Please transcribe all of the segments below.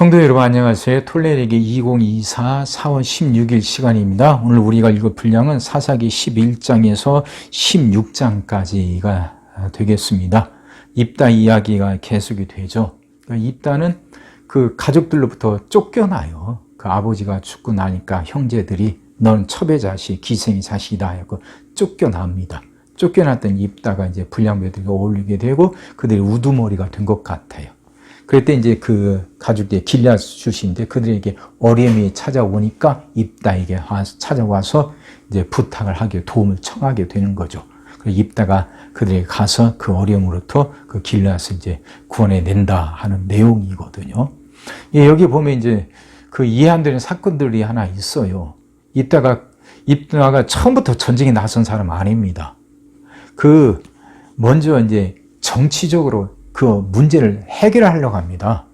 성도 여러분 안녕하세요. 톨레르기 2024 4월 16일 시간입니다. 오늘 우리가 읽을 분량은 사사기 11장에서 16장까지가 되겠습니다. 입다 이야기가 계속이 되죠. 입다는 그 가족들로부터 쫓겨나요. 그 아버지가 죽고 나니까 형제들이 넌 첩의 자식, 기생의 자식이다 하고 쫓겨납니다. 쫓겨났던 입다가 이제 불량배들과 어울리게 되고 그들이 우두머리가 된 것 같아요. 그때 이제 그 가족들이 길앗 출신인데 그들에게 어려움이 찾아오니까 입다에게 찾아와서 이제 부탁을 하게 도움을 청하게 되는 거죠. 그래서 입다가 그들에게 가서 그 어려움으로부터 그 길앗을 이제 구원해낸다 하는 내용이거든요. 예, 여기 보면 이제 그 이해 안 되는 사건들이 하나 있어요. 입다가 처음부터 전쟁에 나선 사람 아닙니다. 그 먼저 이제 정치적으로 그 문제를 해결하려고 합니다.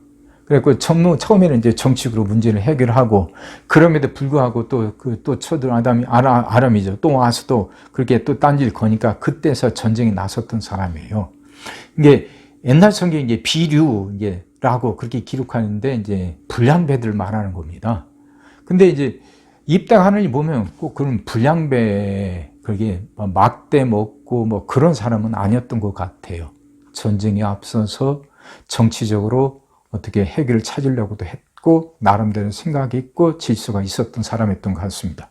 그래서 처음에는 이제 정치적으로 문제를 해결하고 그럼에도 불구하고 또 쳐들 아람이죠. 또 와서 또 그렇게 또 딴질 거니까 그때서 전쟁에 나섰던 사람이에요. 이게 옛날 성경에 이제 비류라고 그렇게 기록하는데 이제 불량배들 말하는 겁니다. 근데 이제 입당 하느니 보면 꼭 그런 불량배 그게 막대 먹고 뭐 그런 사람은 아니었던 것 같아요. 전쟁에 앞서서 정치적으로 어떻게 해결을 찾으려고도 했고 나름대로 생각이 있고 질서가 있었던 사람이었던 것 같습니다.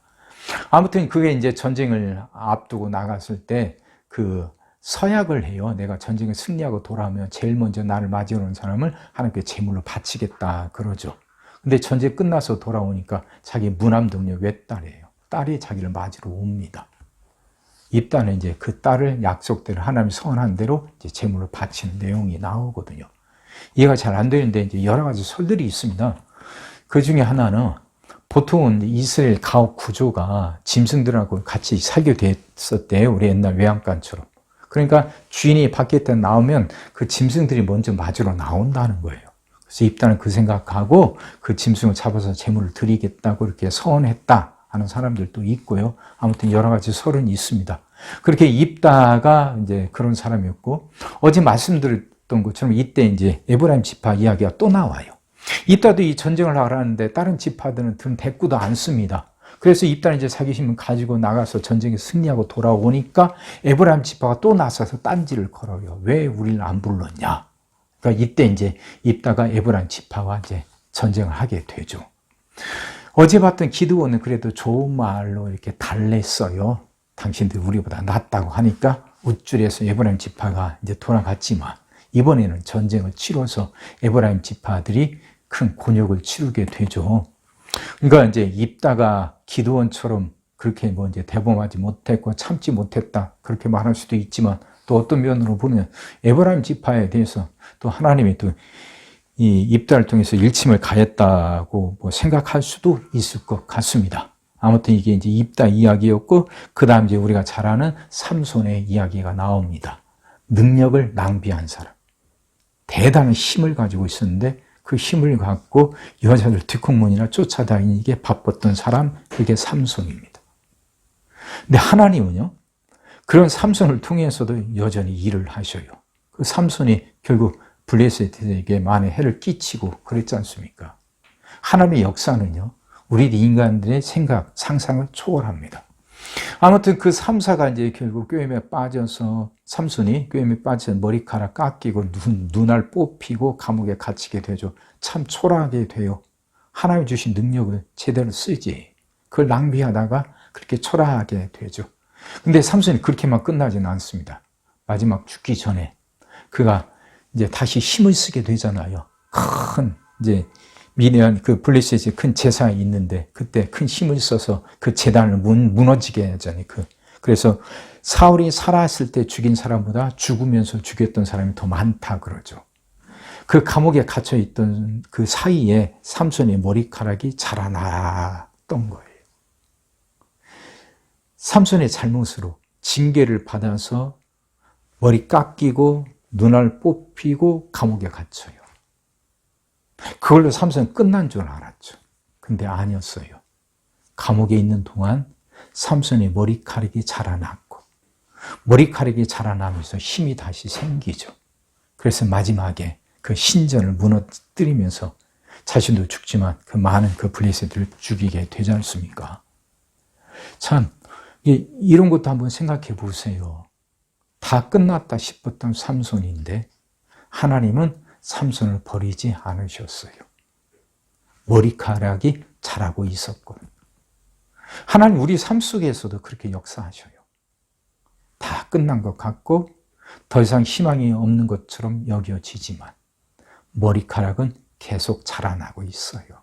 아무튼 그게 이제 전쟁을 앞두고 나갔을 때 그 서약을 해요. 내가 전쟁에 승리하고 돌아오면 제일 먼저 나를 맞이해 오는 사람을 하나님께 제물로 바치겠다 그러죠. 근데 전쟁 끝나서 돌아오니까 자기 무남동녀 외딸이에요. 딸이 자기를 맞으러 옵니다. 입다는 이제 그 딸을 약속대로 하나님이 선한 대로 이제 제물로 바치는 내용이 나오거든요. 이해가 잘 안 되는데 이제 여러 가지 설들이 있습니다. 그 중에 하나는 보통은 이스라엘 가옥 구조가 짐승들하고 같이 살게 됐었대요. 우리 옛날 외양간처럼. 그러니까 주인이 밖에 있다 나오면 그 짐승들이 먼저 맞으러 나온다는 거예요. 그래서 입다는 그 생각하고 그 짐승을 잡아서 제물을 드리겠다고 이렇게 서원했다 하는 사람들도 있고요. 아무튼 여러 가지 설은 있습니다. 그렇게 입다가 이제 그런 사람이었고, 어제 말씀드렸던 것처럼 이때 이제 에브라임 지파 이야기가 또 나와요. 입다도 이 전쟁을 하라는데 다른 지파들은 등 대꾸도 안 씁니다. 그래서 입다는 이제 자기 힘을 가지고 나가서 전쟁에 승리하고 돌아오니까 에브라임 지파가 또 나서서 딴지를 걸어요. 왜 우리를 안 불렀냐? 그러니까 이때 이제 입다가 에브라임 지파와 이제 전쟁을 하게 되죠. 어제 봤던 기드온은 그래도 좋은 말로 이렇게 달랬어요. 당신들 우리보다 낫다고 하니까 우쭐해서 에브라임 지파가 이제 돌아갔지만 이번에는 전쟁을 치러서 에브라임 지파들이 큰 곤욕을 치르게 되죠. 그러니까 이제 입다가 기드온처럼 그렇게 뭐 이제 대범하지 못했고 참지 못했다 그렇게 말할 수도 있지만 또 어떤 면으로 보면 에브라임 지파에 대해서 또 하나님이 또 이 입다를 통해서 일침을 가했다고 뭐 생각할 수도 있을 것 같습니다. 아무튼 이게 이제 입다 이야기였고, 그 다음 이제 우리가 잘 아는 삼손의 이야기가 나옵니다. 능력을 낭비한 사람. 대단한 힘을 가지고 있었는데 그 힘을 갖고 여자들 뒷공문이나 쫓아다니게 바빴던 사람, 그게 삼손입니다. 근데 하나님은요, 그런 삼손을 통해서도 여전히 일을 하셔요. 그 삼손이 결국 블레셋에게 많은 해를 끼치고 그랬지 않습니까? 하나님의 역사는요, 우리 인간들의 생각, 상상을 초월합니다. 아무튼 그 삼사가 이제 결국 꾀임에 빠져서 삼손이 꾀임에 빠져서 머리카락 깎이고 눈알 뽑히고 감옥에 갇히게 되죠. 참 초라하게 돼요. 하나님이 주신 능력을 제대로 쓰지. 그걸 낭비하다가 그렇게 초라하게 되죠. 근데 삼손이 그렇게만 끝나지는 않습니다. 마지막 죽기 전에 그가 이제 다시 힘을 쓰게 되잖아요. 큰 이제 미디안 그 블레셋이 큰 제사가 있는데 그때 큰 힘을 써서 그 제단을 무너지게 하잖아요. 그래서 사울이 살아있을 때 죽인 사람보다 죽으면서 죽였던 사람이 더 많다 그러죠. 그 감옥에 갇혀 있던 그 사이에 삼손의 머리카락이 자라났던 거예요. 삼손의 잘못으로 징계를 받아서 머리 깎이고 눈알 뽑히고 감옥에 갇혀요. 그걸로 삼손은 끝난 줄 알았죠. 근데 아니었어요. 감옥에 있는 동안 삼손의 머리카락이 자라났고 머리카락이 자라나면서 힘이 다시 생기죠. 그래서 마지막에 그 신전을 무너뜨리면서 자신도 죽지만 그 많은 그 블레셋들을 죽이게 되지 않습니까? 참 이런 것도 한번 생각해 보세요. 다 끝났다 싶었던 삼손인데 하나님은 삼손을 버리지 않으셨어요. 머리카락이 자라고 있었거든요. 하나님 우리 삶 속에서도 그렇게 역사하셔요. 다 끝난 것 같고 더 이상 희망이 없는 것처럼 여겨지지만 머리카락은 계속 자라나고 있어요.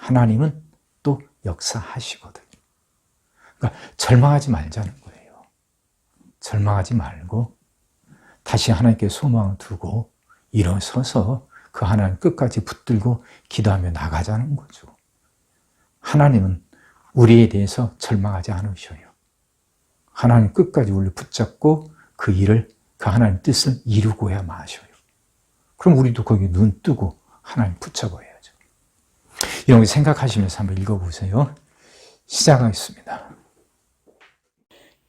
하나님은 또 역사하시거든요. 그러니까 절망하지 말자는 거예요. 절망하지 말고 다시 하나님께 소망을 두고 일어서서 그 하나님 끝까지 붙들고 기도하며 나가자는 거죠. 하나님은 우리에 대해서 절망하지 않으셔요. 하나님 끝까지 우리를 붙잡고 그 일을, 그 하나님 뜻을 이루고야 마셔요. 그럼 우리도 거기 눈 뜨고 하나님 붙잡아야죠. 이런 거 생각하시면서 한번 읽어보세요. 시작하겠습니다.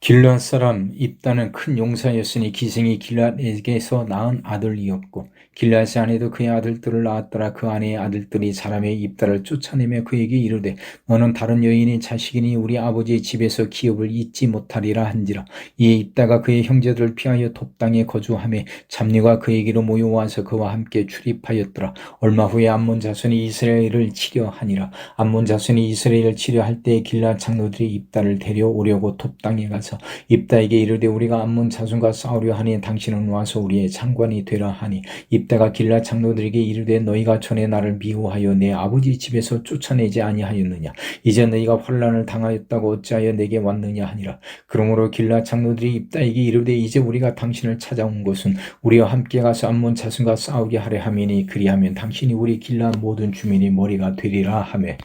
길르앗 사람 입다는 큰 용사였으니 기생이 길르앗에게서 낳은 아들이었고 길르앗의 아내도 그의 아들들을 낳았더라. 그 아내의 아들들이 사람의 입다를 쫓아내며 그에게 이르되 너는 다른 여인의 자식이니 우리 아버지의 집에서 기업을 잊지 못하리라 한지라. 이에 입다가 그의 형제들을 피하여 톱 땅에 거주하며 잡류가 그에게로 모여와서 그와 함께 출입하였더라. 얼마 후에 암몬 자손이 이스라엘을 치려 하니라. 암몬 자손이 이스라엘을 치려 할 때에 길르앗 장로들이 입다를 데려오려고 톱 땅에 가서 입다에게 이르되 우리가 암몬 자손과 싸우려 하니 당신은 와서 우리의 장관이 되라 하니 입다가 길르앗 장로들에게 이르되 너희가 전에 나를 미워하여 내 아버지 집에서 쫓아내지 아니하였느냐. 이제 너희가 환난을 당하였다고 어찌하여 내게 왔느냐 하니라. 그러므로 길르앗 장로들이 입다에게 이르되 이제 우리가 당신을 찾아온 것은 우리와 함께 가서 암몬 자손과 싸우게 하려 함이니 그리하면 당신이 우리 길르앗 모든 주민이 머리가 되리라 하매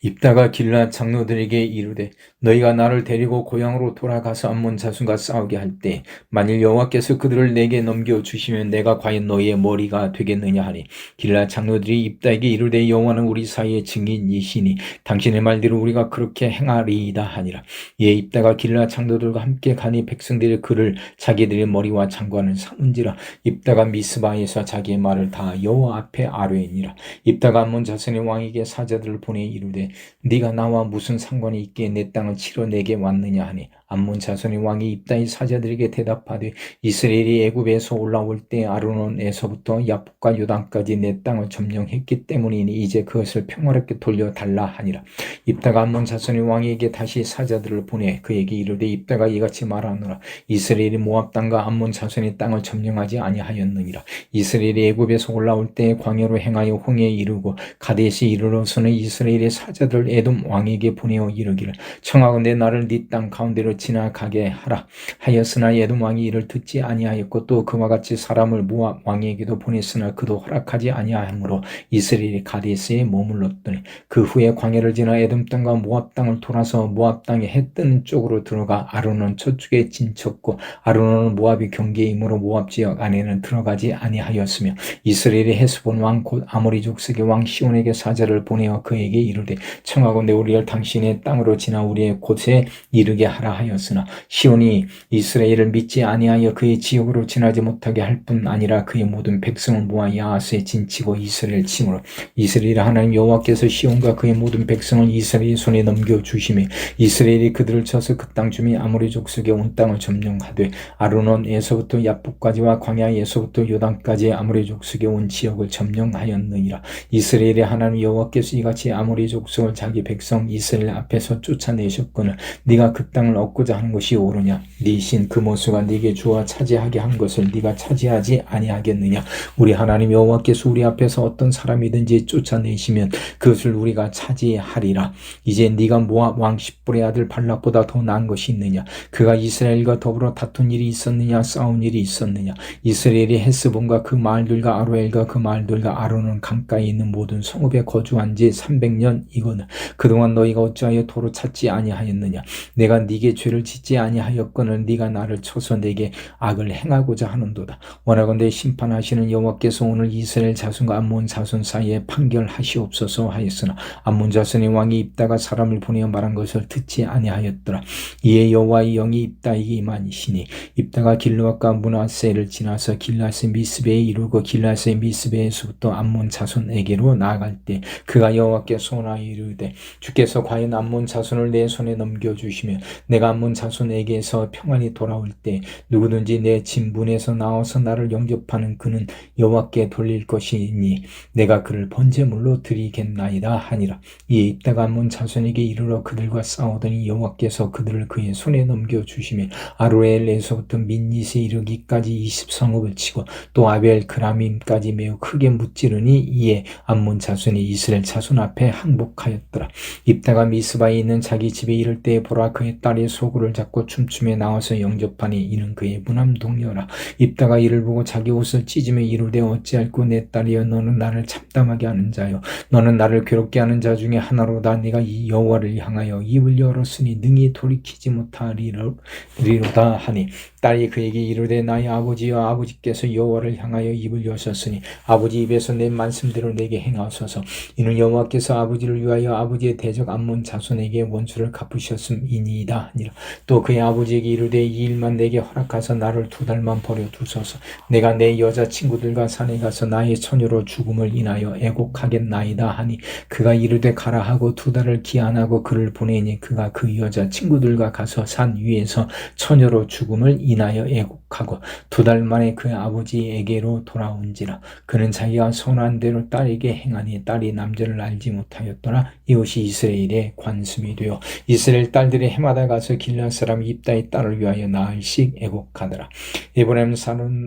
입다가 길르앗 장로들에게 이르되 너희가 나를 데리고 고향으로 돌아가서 암몬 자손과 싸우게 할 때 만일 여호와께서 그들을 내게 넘겨주시면 내가 과연 너희의 머리가 되겠느냐 하니 길르앗 장로들이 입다에게 이르되 여호와는 우리 사이의 증인이시니 당신의 말대로 우리가 그렇게 행하리이다 하니라. 이에 입다가 길르앗 장로들과 함께 가니 백성들이 그를 자기들의 머리와 장관을 삼은지라. 입다가 미스바에서 자기의 말을 다 여호와 앞에 아뢰니라. 입다가 암몬 자손의 왕에게 사자들을 보내 이르되 네가 나와 무슨 상관이 있기에 내 땅을 치러 내게 왔느냐 하니 암몬 자손의 왕이 입다의 사자들에게 대답하되 이스라엘이 애굽에서 올라올 때 아르논에서부터 야복과 요단까지 내 땅을 점령했기 때문이니 이제 그것을 평화롭게 돌려달라 하니라. 입다가 암몬 자손의 왕에게 다시 사자들을 보내 그에게 이르되 입다가 이같이 말하노라. 이스라엘이 모압 땅과 암몬 자손의 땅을 점령하지 아니하였느니라. 이스라엘이 애굽에서 올라올 때 광야로 행하여 홍해에 이르고 가데스에 이르러서는 이스라엘의 사자들 에돔 왕에게 보내어 이르기를 청하건대 나를 네 땅 가운데로 지나가게 하라 하였으나 에돔 왕이 이를 듣지 아니하였고 또 그와 같이 사람을 모압 왕에게도 보냈으나 그도 허락하지 아니하므로 이스라엘이 가데스에 머물렀더니 그 후에 광야를 지나 에돔 땅과 모압 땅을 돌아서 모압 땅의 해 뜨는 쪽으로 들어가 아르논 저쪽에 진쳤고 아르논은 모압이 경계이므로 모압 지역 안에는 들어가지 아니하였으며 이스라엘의 헤스본 왕 곧 아모리 족속의 왕 시온에게 사자를 보내어 그에게 이르되 청하건대 우리를 당신의 땅으로 지나 우리의 곳에 이르게 하라 하였으나 시온이 이스라엘을 믿지 아니하여 그의 지역으로 지나지 못하게 할 뿐 아니라 그의 모든 백성을 모아 야하스에 진치고 이스라엘 침으로 이스라엘 하나님 여호와께서 시온과 그의 모든 백성을 이스라엘의 손에 넘겨주시며 이스라엘이 그들을 쳐서 그 땅 주민 아모리 족속의 온 땅을 점령하되 아르논에서부터 야복까지와 광야에서부터 요단까지 아모리 족속의 온 지역을 점령하였느니라. 이스라엘의 하나님 여호와께서 이같이 아모리 족속을 자기 백성 이스라엘 앞에서 쫓아내셨거늘 네가 그 땅을 얻고자 하는 것이 옳으냐. 네 신 그모스가 네게 주어 차지하게 한 것을 네가 차지하지 아니하겠느냐. 우리 하나님 여호와께서 우리 앞에서 어떤 사람이든지 쫓아내시면 그것을 우리가 차지하리라. 이제 네가 모압 왕 십볼의 아들 발락보다 더 나은 것이 있느냐. 그가 이스라엘과 더불어 다툰 일이 있었느냐 싸운 일이 있었느냐. 이스라엘이 헤스본과 그 마을들과 아로엘과 그 마을들과 아르논 강가에 있는 모든 성읍에 거주한 지 300년 이거늘 그동안 너희가 어찌하여 도로 찾지 아니하였느냐. 내가 네게 죄를 짓지 아니하였거늘 네가 나를 쳐서 내게 악을 행하고자 하는도다. 원하건대 심판하시는 여호와께서 오늘 이스라엘 자손과 암몬 자손 사이에 판결하시옵소서 하였으나 암몬 자손의 왕이 입다가 사람을 보내어 말한 것을 듣지 아니하였더라. 이에 여호와의 영이 입다에게 임하시니 입다가 길르앗과 므낫세를 지나서 길르앗의 미스베에 이르고 길르앗의 미스베에서부터 암몬 자손에게로 나아갈 때 그가 여호와께 소원하여 이르되 주께서 과연 암몬 자손을 내 손에 넘겨주시면 내가 암몬 자손에게서 평안히 돌아올 때 누구든지 내 진분에서 나와서 나를 영접하는 그는 여호와께 돌릴 것이니 내가 그를 번제물로 드리겠나이다 하니라. 이에 입다가 암몬 자손에게 이르러 그들과 싸우더니 여호와께서 그들을 그의 손에 넘겨주시며 아로엘에서부터 민닛에 이르기까지 20성읍을 치고 또 아벨 그라밈까지 매우 크게 무찌르니 이에 암몬 자손이 이스라엘 자손 앞에 항복하였더라. 입다가 미스바에 있는 자기 집에 이를 때에 보라 그의 딸이 소굴을 잡고 춤추며 나와서 영접하니 이는 그의 무남 동료라. 입다가 이를 보고 자기 옷을 찢으며 이르되 어찌할꼬 내 딸이여 너는 나를 참담하게 하는 자요 너는 나를 괴롭게 하는 자 중에 하나로다. 네가 이 여호와를 향하여 입을 열었으니 능히 돌이키지 못하리로다 하니 딸이 그에게 이르되 나의 아버지여 아버지께서 여호와를 향하여 입을 여셨으니 아버지 입에서 내 말씀대로 내게 행하소서. 이는 여호와께서 아버지를 위하여 아버지의 대적 암몬 자손에게 원수를 갚으셨음이니이다 하니라. 또 그의 아버지에게 이르되 이 일만 내게 허락하사 나를 2달만 버려두소서. 내가 내 여자친구들과 산에 가서 나의 처녀로 죽음을 인하여 애곡하겠나이다 하니 그가 이르되 가라 하고 2달을 기한하고 그를 보내니 그가 그 여자친구들과 가서 산 위에서 처녀로 죽음을 인하여 애곡하고 2달 만에 그 아버지에게로 돌아온지라. 그는 자기가 선한 대로 딸에게 행하니 딸이 남자를 알지 못하였더라. 이것이 이스라엘의 관습이 되어 이스라엘 딸들이 해마다 가서 길르앗 사람 입다의 딸을 위하여 나흘씩 애곡하더라. 에브라임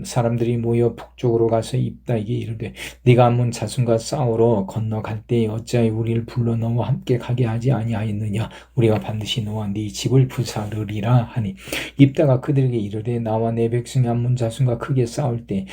사람들이 모여 북쪽으로 가서 입다에게 이르되 네가 암몬 자손과 싸우러 건너갈 때에 어찌하여 우리를 불러 너와 함께 가게 하지 아니하였느냐. 우리가 반드시 너와 네 집을 부사르리라 하니 입다가 그들에게 이르되 나와 내 백성이 암몬 자손과 크게 싸울 때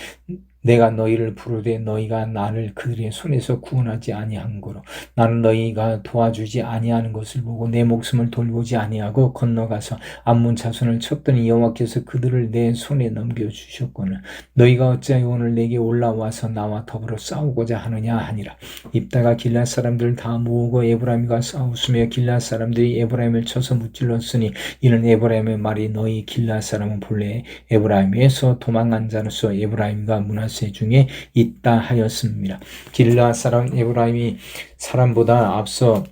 내가 너희를 부르되 너희가 나를 그들의 손에서 구원하지 아니한 거로 나는 너희가 도와주지 아니하는 것을 보고 내 목숨을 돌보지 아니하고 건너가서 암몬 자손을 쳤더니 여호와께서 그들을 내 손에 넘겨주셨거늘 너희가 어찌하여 오늘 내게 올라와서 나와 더불어 싸우고자 하느냐 하니라. 입다가 길르앗 사람들을 다 모으고 에브라임과 싸우으며 길르앗 사람들이 에브라임을 쳐서 무찔렀으니 이는 에브라임의 말이 너희 길르앗 사람은 본래 에브라임에서 도망한 자로서 에브라임과 므낫세 중에 있다 하였습니다. 길르앗 사람 에브라임이 사람보다 앞서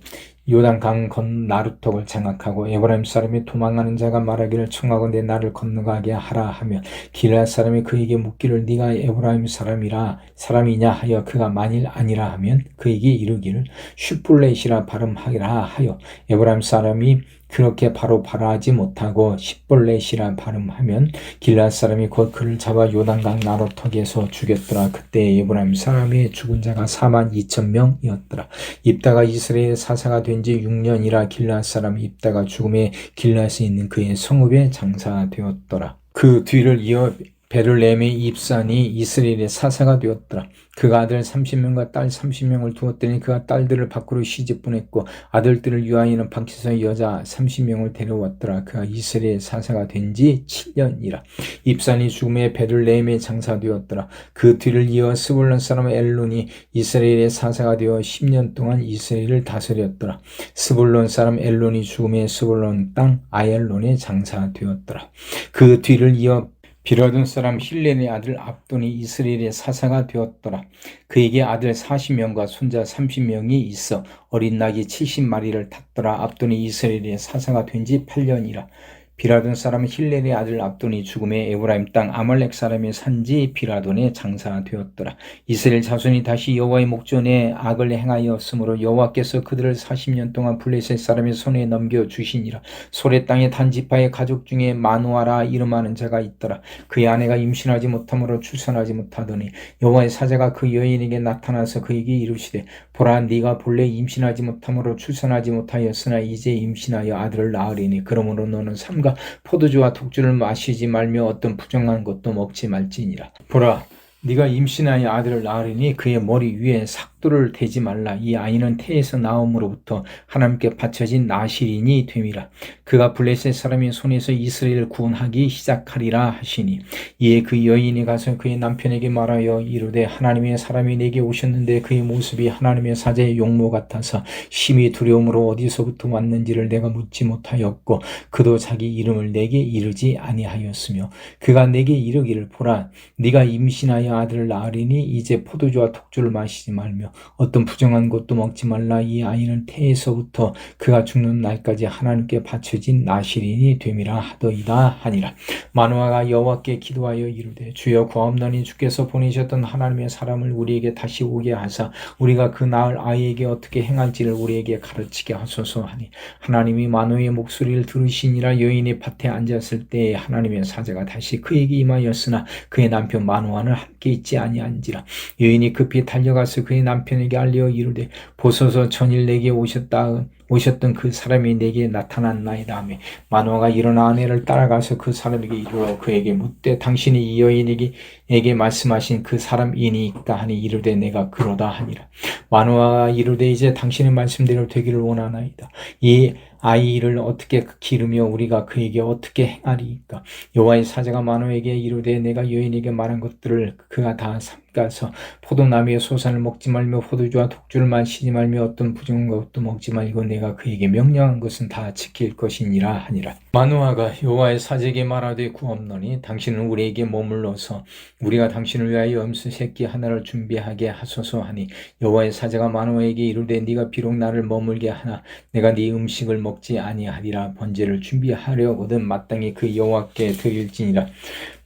요단강 건 나루턱을 장악하고 에브라임 사람이 도망가는 자가 말하기를 청하건대 나를 건너가게 하라 하며 길르앗 사람이 그에게 묻기를 네가 에브라임 사람이냐 하여 그가 만일 아니라 하면 그에게 이르기를 슈플렛이라 발음하라 하여 에브라임 사람이 그렇게 바로 발화하지 못하고 십볼렛이라 발음하면 길르앗 사람이 곧 그를 잡아 요단강 나루턱에서 죽였더라. 그때 에브라임 사람의 죽은 자가 42,000명이었더라. 입다가 이스라엘 사사가 된 지 6년이라 길르앗 사람 입다가 죽음에 길르앗에 있는 그의 성읍에 장사되었더라. 그 뒤를 이어 베들레헴의 입산이 이스라엘의 사사가 되었더라. 그가 아들 30명과 딸 30명을 두었더니 그가 딸들을 밖으로 시집 보냈고 아들들을 위하여는 밖에서 여자 30명을 데려왔더라. 그가 이스라엘 사사가 된 지 7년이라. 입산이 죽음에 베들레헴에 장사되었더라. 그 뒤를 이어 스불론 사람 엘론이 이스라엘의 사사가 되어 10년 동안 이스라엘을 다스렸더라. 스불론 사람 엘론이 죽음에 스불론 땅 아얄론에 장사되었더라. 그 뒤를 이어 비라돈 사람 힐렐의 아들 압돈이 이스라엘의 사사가 되었더라. 그에게 아들 40명과 손자 30명이 있어 어린 낙이 70마리를 탔더라. 압돈이 이스라엘의 사사가 된 지 8년이라. 비라돈 사람 힐렐의 아들 압돈이 죽음에 에브라임 땅 아말렉 사람의 산지 비라돈에 장사되었더라. 이스라엘 자손이 다시 여호와의 목전에 악을 행하였으므로 여호와께서 그들을 40년 동안 블레셋 사람의 손에 넘겨주시니라. 소레 땅의 단지파의 가족 중에 마누아라 이름하는 자가 있더라. 그의 아내가 임신하지 못함으로 출산하지 못하더니 여호와의 사자가 그 여인에게 나타나서 그에게 이르시되 보라 네가 본래 임신하지 못함으로 출산하지 못하였으나 이제 임신하여 아들을 낳으리니 그러므로 너는 삼가 포도주와 독주를 마시지 말며 어떤 부정한 것도 먹지 말지니라. 보라 네가 임신하여 아들을 낳으리니 그의 머리 위에 속도를 대지 말라. 이 아이는 태에서 나옴으로부터 하나님께 바쳐진 나실인이 됨이라. 그가 블레셋 사람의 손에서 이스라엘을 구원하기 시작하리라 하시니, 이에 그 여인이 가서 그의 남편에게 말하여 이르되 하나님의 사람이 내게 오셨는데 그의 모습이 하나님의 사자의 용모 같아서 심히 두려움으로 어디서부터 왔는지를 내가 묻지 못하였고 그도 자기 이름을 내게 이르지 아니하였으며, 그가 내게 이르기를 보라, 네가 임신하여 아들을 낳으리니 이제 포도주와 독주를 마시지 말며 어떤 부정한 것도 먹지 말라. 이 아이는 태에서부터 그가 죽는 날까지 하나님께 바쳐진 나실인이 됨이라 하더이다 하니라. 마노아가 여호와께 기도하여 이르되 주여 구하옵나니 주께서 보내셨던 하나님의 사람을 우리에게 다시 오게 하사 우리가 그 낳을 아이에게 어떻게 행할지를 우리에게 가르치게 하소서 하니, 하나님이 마노아의 목소리를 들으시니라. 여인이 밭에 앉았을 때에 하나님의 사자가 다시 그에게 임하였으나 그의 남편 마노아는 함께 있지 아니한지라. 여인이 급히 달려가서 그의 남편에게 알려 이르되 보소서, 전일 내게 오셨던 그 사람이 내게 나타났나이다 하며, 마노아가 일어나 아내를 따라가서 그 사람에게 이르러 그에게 묻되 당신이 이 여인에게 말씀하신 그 사람이니 있다 하니, 이르되 내가 그러다 하니라. 마노아가 이르되 이제 당신의 말씀대로 되기를 원하나이다. 이 아이를 어떻게 기르며 우리가 그에게 어떻게 행하리이까? 여호와의 사자가 마노아에게 이르되 내가 여인에게 말한 것들을 그가 다 삼가서 포도나무의 소산을 먹지 말며 포도주와 독주를 마시지 말며 어떤 부정한 것도 먹지 말고 내가 그에게 명령한 것은 다 지킬 것이니라 하니라. 마노아가 여호와의 사자에게 말하되 구옵노니 당신은 우리에게 머물러서 우리가 당신을 위하여 염소 새끼 하나를 준비하게 하소서 하니, 여호와의 사자가 마노아에게 이르되 네가 비록 나를 머물게 하나 내가 네 음식을 먹지 아니하리라. 번제를 준비하려거든 마땅히 그 여호와께 드릴지니라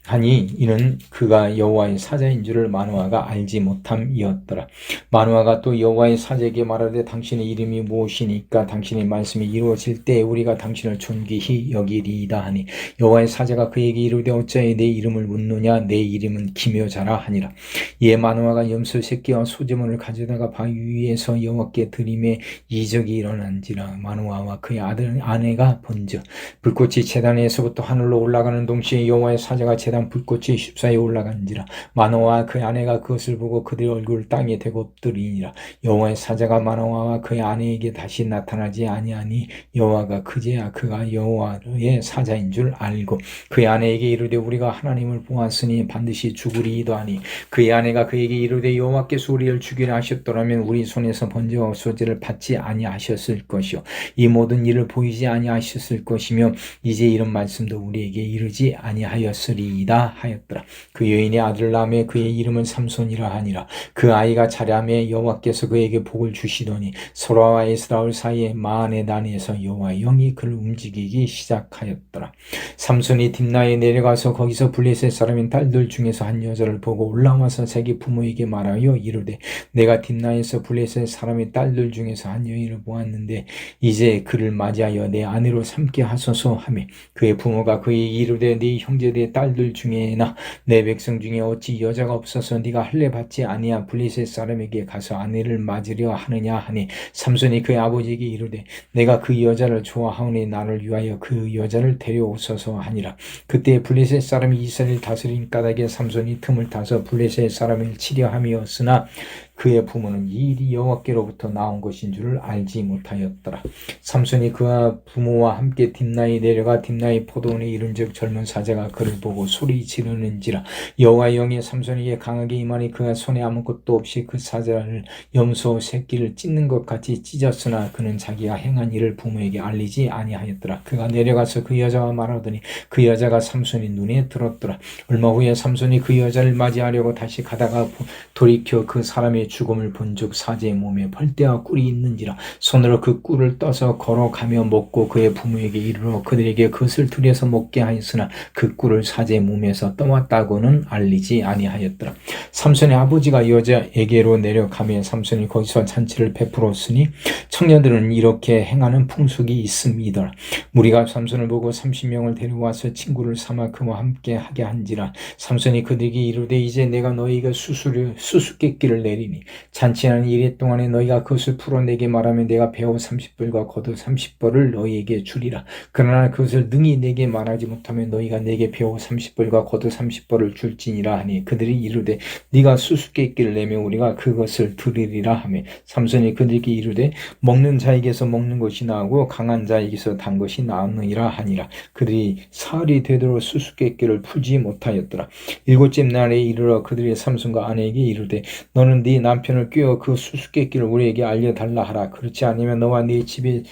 하니, 이는 그가 여호와의 사자인 줄을 마노아가 알지 못함이었더라. 마노아가 또 여호와의 사자에게 말하되 당신의 이름이 무엇이니까 당신의 말씀이 이루어질 때 우리가 당신을 존귀히 여기리이다 하니, 여호와의 사자가 그에게 이르되 어찌하여 내 이름을 묻느냐, 내 이름은 기묘자라 하니라. 이에 마노아가 염소 새끼와 소제물을 가져다가 바위 위에서 여호와께 드림에 이적이 일어난지라. 마노아와 그의 아내가 본즉 불꽃이 제단에서부터 하늘로 올라가는 동시에 여호와의 사자가 제단 불꽃이 쉽사이 올라간지라. 마노아와 그의 아내가 그것을 보고 그들의 얼굴을 땅에 대고 엎드리니라. 여호와의 사자가 마노아와 그의 아내에게 다시 나타나지 아니하니 여호와가 그제야 그가 여호와의 사자인 줄 알고 그의 아내에게 이르되 우리가 하나님을 보았으니 반드시 죽으리이다 하니, 그의 아내가 그에게 이르되 여호와께서 우리를 죽이려 하셨더라면 우리 손에서 번제와 소제를 받지 아니하셨을 것이요 이 모든 일을 보이지 아니하셨을 것이며 이제 이런 말씀도 우리에게 이르지 아니하였으리이다 하였더라. 그 여인이 아들을 낳으며 그의 이름은 삼손이라 하니라. 그 아이가 자라매 여호와께서 그에게 복을 주시더니 소라와 에스라엘 사이에 마한의 단에서 여호와의 영이 그를 움직이기 시작하였더라. 삼손이 딥나에 내려가서 거기서 블레셋 사람인 딸들 중에서 한 여자를 보고 올라와서 자기 부모에게 말하여 이르되 내가 딥나에서 블레셋 사람의 딸들 중에서 한 여인을 보았는데 이제 그를 맞이하여 내 아내로 삼게 하소서 하며, 그의 부모가 그에게 이르되 네 형제들의 딸들 중에나 내 백성 중에 어찌 여자가 없어서 네가 할례 받지 아니한 블레셋 사람에게 가서 아내를 맞으려 하느냐 하니, 삼손이 그의 아버지에게 이르되 내가 그 여자를 좋아하오니 나를 위하여 그 여자를 데려오소서 하니라. 그때 블레셋 사람이 이스라엘 다스린 까닭에 삼손이 틈을 타서 블레셋 사람을 치려 함이었으나 그의 부모는 이 일이 여호와께로부터 나온 것인 줄을 알지 못하였더라. 삼손이 그와 부모와 함께 딥나에 내려가 딥나의 포도원에 이른즉 젊은 사자가 그를 보고 소리 지르는지라. 여호와의 영이 삼손에게 강하게 임하니 그가 손에 아무것도 없이 그 사자를 염소 새끼를 찢는 것 같이 찢었으나 그는 자기가 행한 일을 부모에게 알리지 아니하였더라. 그가 내려가서 그 여자와 말하더니 그 여자가 삼손의 눈에 들었더라. 얼마 후에 삼손이 그 여자를 맞이하려고 다시 가다가 돌이켜 그 사람의 죽음을 본즉 사제의 몸에 벌떼와 꿀이 있는지라. 손으로 그 꿀을 떠서 걸어가며 먹고 그의 부모에게 이르러 그들에게 그것을 들여서 먹게 하였으나 그 꿀을 사제의 몸에서 떠왔다고는 알리지 아니하였더라. 삼손의 아버지가 여자에게로 내려가며 삼손이 거기서 잔치를 베풀었으니 청년들은 이렇게 행하는 풍속이 있음이더라. 무리가 삼손을 보고 30명을 데려와서 친구를 삼아 그와 함께 하게 한지라. 삼손이 그들에게 이르되 이제 내가 너희에게 수수께끼를 내리니 하시니 잔치하는 이래 동안에 너희가 그것을 풀어 내게 말하면 내가 배우 30벌과 겉옷 30벌을 너희에게 주리라. 그러나 그것을 능히 내게 말하지 못하면 너희가 내게 배우 30벌과 겉옷 30벌을 줄지니라 하니 그들이 이르되 네가 수수께끼를 내면 우리가 그것을 드리리라 하며 삼손이 그들에게 이르되 먹는 자에게서 먹는 것이 나으고 강한 자에게서 단 것이 나으니라 하니라. 그들이 사흘이 되도록 수수께끼를 풀지 못하였더라. 일곱째 날에 이르러 그들의 삼손과 아내에게 이르되 너는 네 남편을 꾀어 그 수수께끼를 우리에게 알려달라 하라. 그렇지 않으면 너와 네 집에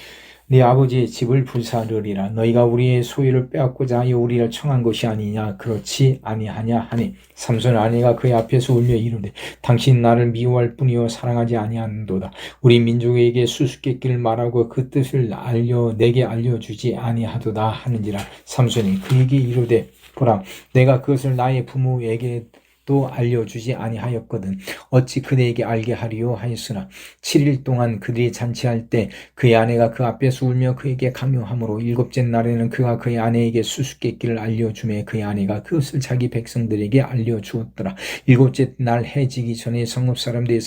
네 아버지의 집을 불사르리라. 너희가 우리의 소유를 빼앗고자 하여 우리를 청한 것이 아니냐. 그렇지 아니하냐 하니 삼손의 아내가 그의 앞에서 울며 이르되 당신 나를 미워할 뿐이요 사랑하지 아니하는도다. 우리 민족에게 수수께끼를 말하고 그 뜻을 내게 알려주지 아니하도다 하는지라. 삼손이 그에게 이르되 보라 내가 그것을 나의 부모에게 또 알려주지 아니하였거든 어찌 그대에게 알게 하리요 하였으나 7일 동안 그들이 잔치할 때 그의 아내가 그 앞에서 울며 그에게 강요함으로 일곱째 날에는 그가 그의 아내에게 수수께끼를 알려주매 그의 아내가 그것을 자기 백성들에게 알려주었더라. 일곱째 날 해지기 전에 성읍 사람들이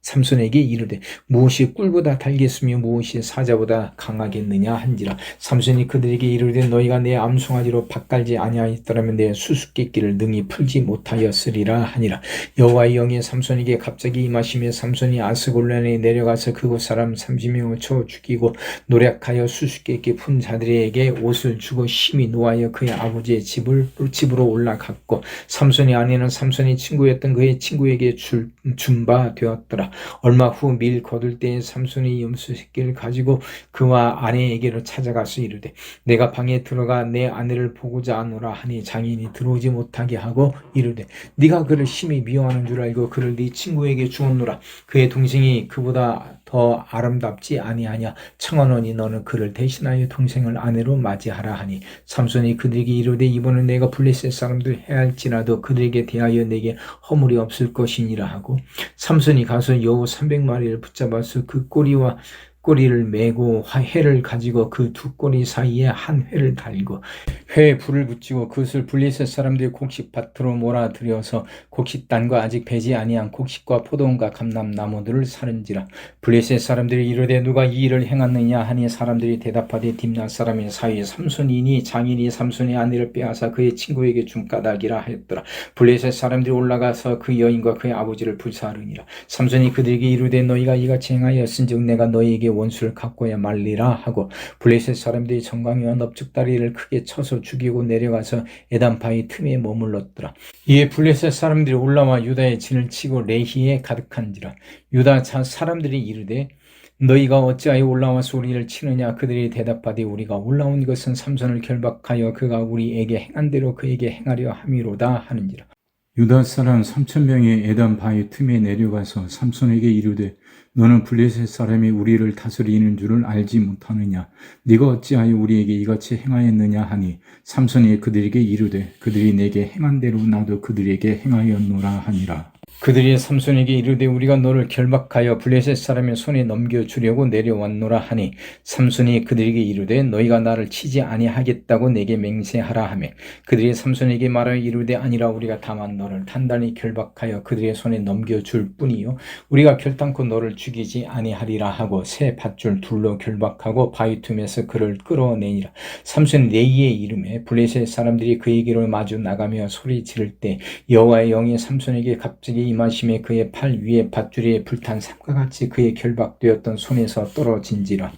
삼손에게 이르되 무엇이 꿀보다 달겠으며 무엇이 사자보다 강하겠느냐 한지라. 삼손이 그들에게 이르되 너희가 내 암송아지로 밭갈지 아니하였더라면 내 수수께끼를 능히 풀지 못하였으리라 하니라. 여호와의 영이 삼손에게 갑자기 임하시며 삼손이 아스골란에 내려가서 그곳 사람 30명을 쳐 죽이고 노력하여 수수께끼 푼 자들에게 옷을 주고 심히 노하여 그의 아버지의 집으로 올라갔고 삼손의 아내는 삼손의 친구였던 그의 친구에게 준 바 되었더라. 얼마 후 밀 거둘 때에 삼손이 염소 새끼를 가지고 그와 아내에게로 찾아가서 이르되 내가 방에 들어가 내 아내를 보고자 하노라 하니 장인이 들어오지 못하게 하고 이르되 네가 그를 심히 미워하는 줄 알고 그를 네 친구에게 주었노라. 그의 동생이 그보다 더 아름답지 아니하냐. 청하노니 너는 그를 대신하여 동생을 아내로 맞이하라 하니 삼손이 그들에게 이르되 이번은 내가 블레셋 사람들 해할지라도 그들에게 대하여 내게 허물이 없을 것이니라 하고 삼손이 가서 여우 300마리를 붙잡아서 그 꼬리를 메고 회를 가지고 그 두 꼬리 사이에 한 회를 달고 회에 불을 붙이고 그것을 블레셋 사람들의 곡식밭으로 몰아들여서 곡식단과 아직 배지 아니한 곡식과 포도원과 감람나무들을 사른지라. 블레셋 사람들이 이르되 누가 이 일을 행하느냐 하니 사람들이 대답하되 딥낫 사람의 사위 삼손이니 장인이 삼손의 아내를 빼앗아 그의 친구에게 준 까닭이라 하였더라. 블레셋 사람들이 올라가서 그 여인과 그의 아버지를 불사르니라. 삼손이 그들에게 이르되 너희가 이같이 행하였은즉 내가 너희에게 원수를 갚고야 말리라 하고 블레셋 사람들이 정강이와 넙죽다리를 크게 쳐서 죽이고 내려가서 에단바위 틈에 머물렀더라. 이에 블레셋 사람들이 올라와 유다의 진을 치고 레히에 가득한지라. 유다 사람들이 이르되 너희가 어찌하여 올라와서 우리를 치느냐. 그들이 대답하되 우리가 올라온 것은 삼손을 결박하여 그가 우리에게 행한 대로 그에게 행하려 함이로다 하는지라. 유다 사람 3,000명이 에단 바위 틈에 내려가서 삼손에게 이르되 너는 블레셋 사람이 우리를 다스리는 줄을 알지 못하느냐. 네가 어찌하여 우리에게 이같이 행하였느냐 하니 삼손이 그들에게 이르되 그들이 내게 행한 대로 나도 그들에게 행하였노라 하니라. 그들이 삼손에게 이르되 우리가 너를 결박하여 블레셋 사람의 손에 넘겨주려고 내려왔노라 하니 삼손이 그들에게 이르되 너희가 나를 치지 아니하겠다고 내게 맹세하라 하며 그들이 삼손에게 말하여 이르되 아니라 우리가 다만 너를 단단히 결박하여 그들의 손에 넘겨줄 뿐이요 우리가 결단코 너를 죽이지 아니하리라 하고 새 밧줄 둘로 결박하고 바위 틈에서 그를 끌어내니라. 삼손 레이의 이름에 블레셋 사람들이 그에게로 마주 나가며 소리 지를 때 여호와의 영이 삼손에게 갑자기 임하심에 그의 팔 위에 밧줄이 불탄 삼과 같이 그의 결박되었던 손에서 떨어진지라.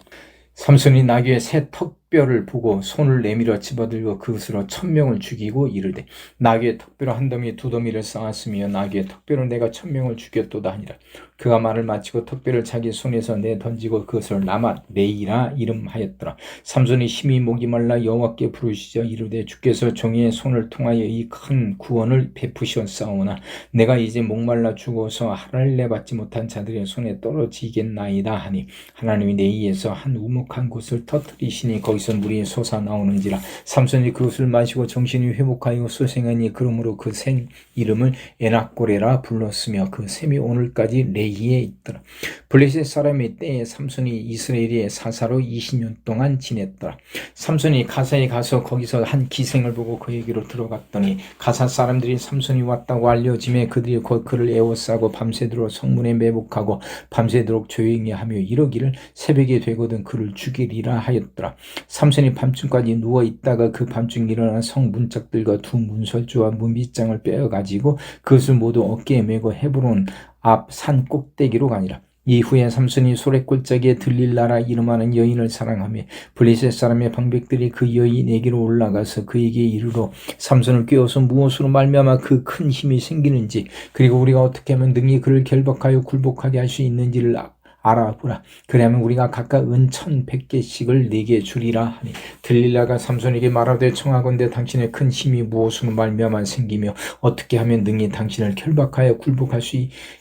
삼손이 나귀의 새 턱뼈를 보고 손을 내밀어 집어들고 그것으로 1,000명을 죽이고 이르되 나귀의 턱뼈로 한 더미 두 더미를 쌓았으며 나귀의 턱뼈로 내가 1,000명을 죽였도다 하니라. 그가 말을 마치고 턱뼈를 자기 손에서 내던지고 그것을 라맛 레이라 이름하였더라. 삼손이 심히 목이 말라 여호와께 부르시자 이르되 주께서 종의 손을 통하여 이 큰 구원을 베푸셨사오나 내가 이제 목말라 죽어서 할례 받지 못한 자들의 손에 떨어지겠나이다 하니 하나님이 레이에서 한 우묵한 곳을 터뜨리시니 거기서 거기서 물이 솟아나오는지라. 삼손이 그것을 마시고 정신이 회복하여 수생하니 그러므로 그 샘 이름을 에낙고레라 불렀으며 그 샘이 오늘까지 레히에 있더라. 블레셋 사람의 때에 삼손이 이스라엘의 사사로 20년 동안 지냈더라. 삼손이 가사에 가서 거기서 한 기생을 보고 그에게로 들어갔더니 가사 사람들이 삼손이 왔다고 알려짐에 그들이 곧 그를 에워싸고 밤새도록 성문에 매복하고 밤새도록 조용히 하며 이러기를 새벽이 되거든 그를 죽이리라 하였더라. 삼손이 밤중까지 누워있다가 그 밤중 일어나 성 문짝들과 두 문설주와 문빗장을 빼어가지고 그것을 모두 어깨에 메고 헤브론 앞 산 꼭대기로 가니라. 이후에 삼손이 소래골짜기에 들릴라라 이름하는 여인을 사랑하며 블레셋 사람의 방백들이 그 여인에게로 올라가서 그에게 이르러 삼손을 꿰어서 무엇으로 말미암아 그 큰 힘이 생기는지 그리고 우리가 어떻게 하면 능히 그를 결박하여 굴복하게 할 수 있는지를 알아보라. 그러면 우리가 각각 은 1,100개씩을 네게 주리라 하니 들릴라가 삼손에게 말하되 청하건대 당신의 큰 힘이 무엇으로 말미암아 생기며 어떻게 하면 능히 당신을 결박하여 굴복할 수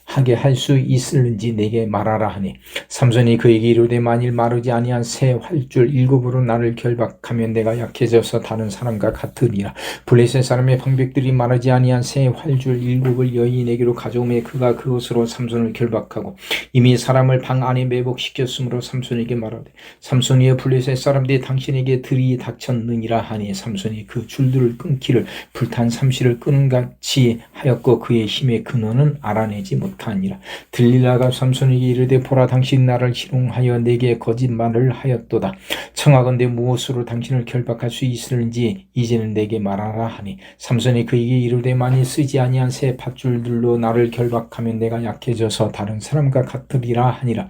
하게 할 수 있을는지 내게 말하라 하니 삼손이 그에게 이르되 만일 마르지 아니한 새 활줄 7으로 나를 결박하면 내가 약해져서 다른 사람과 같으리라. 블레셋 사람의 방백들이 마르지 아니한 새 활줄 7을 여인에게로 가져오매 그가 그것으로 삼손을 결박하고 이미 사람을 방 안에 매복시켰으므로 삼손에게 말하되 삼손이여 블레셋 사람들이 당신에게 들이 닥쳤느니라 하니 삼손이 그 줄들을 끊기를 불탄 삼시를 끄는 같이 하였고 그의 힘의 근원은 알아내지 못하니라. 들릴라가 삼손에게 이르되 보라 당신 나를 희롱하여 내게 거짓말을 하였도다. 청하건대 무엇으로 당신을 결박할 수 있을는지 이제는 내게 말하라 하니 삼손이 그에게 이르되 만일 쓰지 아니한 새 밧줄들로 나를 결박하면 내가 약해져서 다른 사람과 같으리라 하니라.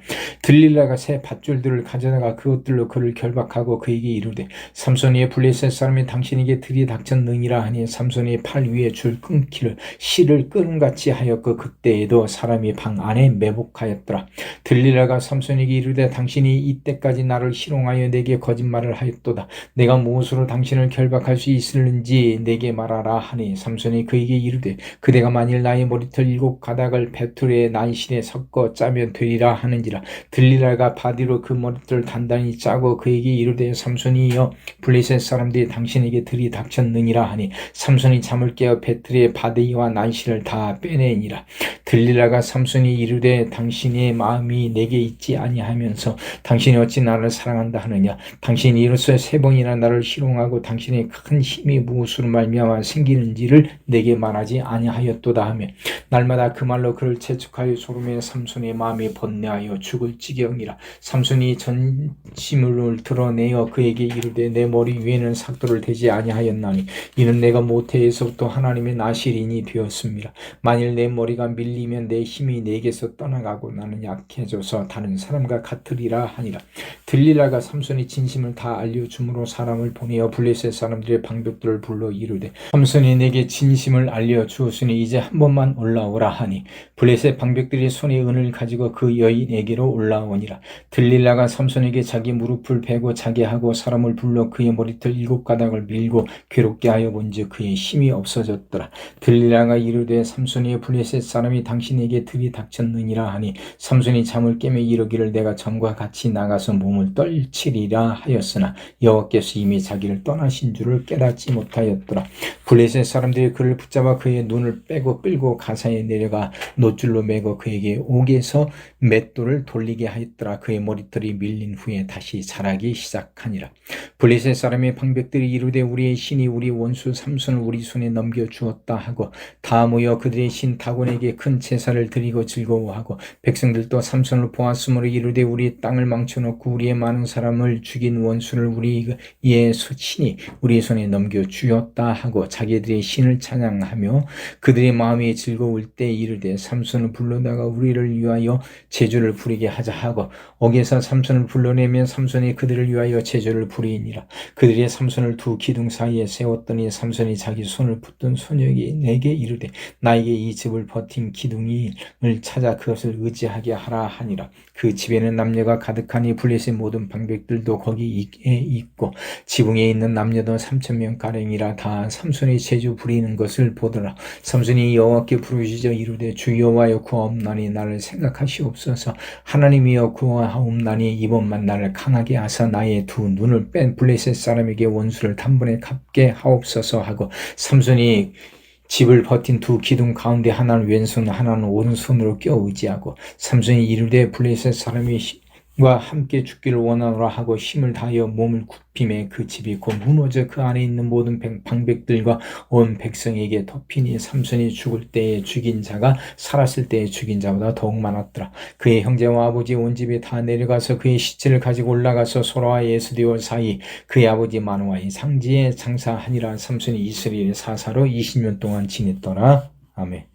들릴라가 새 밧줄들을 가져다가 그것들로 그를 결박하고 그에게 이르되 삼손이의 블레셋 사람이 당신에게 들이 닥쳤느니라 하니 삼손이 팔 위에 줄 끊기를 실을 끄는같이 하였고 그때에도 사람이 방 안에 매복하였더라. 들릴라가 삼손에게 이르되 당신이 이때까지 나를 희롱하여 내게 거짓말을 하였도다. 내가 무엇으로 당신을 결박할 수 있을는지 내게 말하라 하니 삼손이 그에게 이르되 그대가 만일 나의 머리털 7가닥을 배틀의 난실에 섞어 짜면 되리라 하는지라. 들릴라가 바디로 그 머리털을 단단히 짜고 그에게 이르되 삼손이여 블레셋 사람들이 당신에게 들이 닥쳤느니라 하니 삼손이 잠을 깨어 배틀의 바디와 난실을 다 빼내니라. 들릴라가 삼손이 이르되 당신의 마음이 내게 있지 아니하면서 당신이 어찌 나를 사랑한다 하느냐. 당신이 이로써 3번이나 나를 희롱하고 당신의 큰 힘이 무엇으로 말미암아 생기는지를 내게 말하지 아니하였도다 하며 날마다 그 말로 그를 채축하여 소름에 삼손의 마음이 번뇌하여 죽을 지경이라. 삼손이 전심을 드러내어 그에게 이르되 내 머리 위에는 삭도를 대지 아니하였나니 이는 내가 모태에서부터 하나님의 나실인이 되었습니다. 만일 내 머리가 밀리면 내 힘이 내게서 떠나가고 나는 약해져서 다른 사람과 같으리라 하니라. 들릴라가 삼손이 진심을 다 알려줌으로 사람을 보내어 블레셋 사람들의 방백들을 불러 이르되 삼손이 내게 진심을 알려주었으니 이제 한 번만 올라오라 하니 블레셋 방백들이 손에 은을 가지고 그 여인에게로 올라오니라. 들릴라가 삼손에게 자기 무릎을 베고 자게 하고 사람을 불러 그의 머리털 7가닥을 밀고 괴롭게 하여 본즉 그의 힘이 없어졌더라. 들릴라가 이르되 삼손이 블레셋 사람이 당신에게 들이 닥쳤느니라 하니 삼손이 잠을 깨며 이르기를 내가 전과 같이 나가서 몸을 떨치리라 하였으나 여호와께서 이미 자기를 떠나신 줄을 깨닫지 못하였더라. 블레셋 사람들이 그를 붙잡아 그의 눈을 빼고 끌고 가사에 내려가 노줄로 매고 그에게 옥에서 맷돌을 돌리게 하였더라. 그의 머리털이 밀린 후에 다시 자라기 시작하니라. 블레셋 사람의 방백들이 이르되 우리의 신이 우리 원수 삼손을 우리 손에 넘겨주었다 하고 다 모여 그들의 신 다곤에게 큰 제사를 드리고 즐거워하고 백성들도 삼손을 보았으므로 이르되 우리 땅을 망쳐놓고 우리의 많은 사람을 죽인 원수를 우리의 신이 우리 손에 넘겨주었다 하고 자기들의 신을 찬양하며 그들의 마음이 즐거울 때 이르되 삼손을 불러다가 우리를 위하여 제주를 부리게 하자 하고 옥에서 삼손을 불러내면 삼손이 그들을 위하여 제주를 부리니라. 그들이 삼손을 두 기둥 사이에 세웠더니 삼손이 자기 손을 붙든 소녀에게 내게 이르되 나에게 이 집을 버틴 기둥을 찾아 그것을 의지하게 하라 하니라. 그 집에는 남녀가 가득하니 블레셋 모든 방백들도 거기에 있고 지붕에 있는 남녀도 3,000명 가량이라. 다 삼손이 제주 부리는 것을 보더라. 삼손이 여호와께 부르짖어 이르되 주 여호와여 구하옵나니 나를 생각하시옵소서. 하나님이여 구하옵나니 이번만 나를 강하게 하사 나의 두 눈을 뺀 블레셋 사람에게 원수를 단번에 갚게 하옵소서 하고, 삼손이 집을 버틴 두 기둥 가운데 하나는 왼손 하나는 오른손으로 껴 의지하고, 삼손이 이르되 블레셋 사람이 과 함께 죽기를 원하노라 하고 힘을 다하여 몸을 굽히매 그 집이 곧 무너져 그 안에 있는 모든 방백들과 온 백성에게 덮이니 삼손이 죽을 때에 죽인 자가 살았을 때에 죽인 자보다 더욱 많았더라. 그의 형제와 아버지 온 집이 다 내려가서 그의 시체를 가지고 올라가서 소라와 에스디올 사이 그의 아버지 마노아의 상지에 장사하니라. 삼손이 이스라엘의 사사로 20년 동안 지냈더라. 아멘.